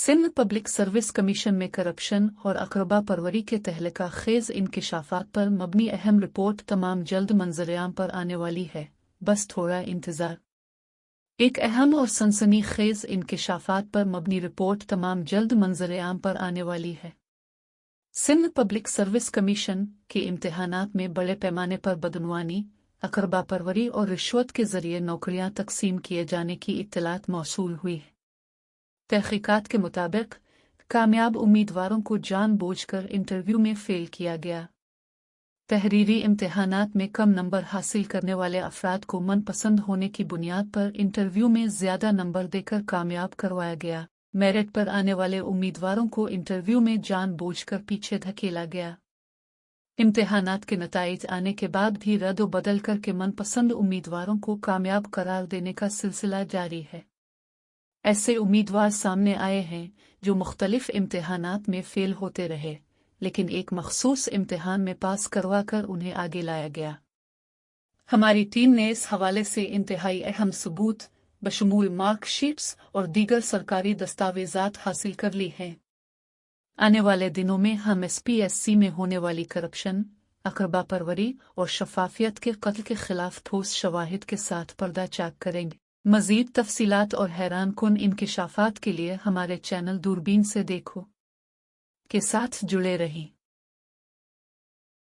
Sindh public service commission में corruption और अकरबा परवरी के तहलका खेज इंकिशाफात पर मबनी अहम रिपोर्ट तमाम जल्द मंजरेआम पर आने वाली है, बस थोड़ा इंतजार। एक अहम और सनसनीखेज इंकिशाफात पर मबनी रिपोर्ट तमाम जल्द मंजरेआम पर आने वाली है। सिंध पब्लिक सर्विस कमीशन के इम्तिहानात में बड़े पैमाने पर बदनवानी, अकरबा परवरी और रिश्वत के जरिए नौकरियां तकसीम किए जाने की इत्तलात मौसूल हुई है। तहकीकात के मुताबिक कामयाब उम्मीदवारों को जानबूझकर इंटरव्यू में फेल किया गया। तहरीरी इम्तिहानात में कम नंबर हासिल करने वाले अफराद को मनपसंद होने की बुनियाद पर इंटरव्यू में ज्यादा नंबर देकर कामयाब करवाया गया। मेरिट पर आने वाले उम्मीदवारों को इंटरव्यू में जानबूझकर पीछे धकेला गया। इम्तिहानात के नताइज आने के बाद भी रद्द बदल करके मनपसंद उम्मीदवारों को कामयाब करार देने का सिलसिला जारी है। ऐसे उम्मीदवार सामने आए हैं जो मुख्तलिफ इम्तिहानात में फेल होते रहे, लेकिन एक मखसूस इम्तिहान में पास करवा कर उन्हें आगे लाया गया। हमारी टीम ने इस हवाले से इंतहाई अहम सबूत बशमूल मार्कशीट्स और दीगर सरकारी दस्तावेजात हासिल कर ली हैं। आने वाले दिनों में हम SPSC में होने वाली करप्शन, अकरबा परवरी और शफाफियत के कत्ल के खिलाफ ठोस शवाहिद के साथ पर्दा चाक करेंगे। मज़ीद तफसीलात और हैरान कुन इंकिशाफात के लिए हमारे चैनल दूरबीन से देखो के साथ जुड़े रहें।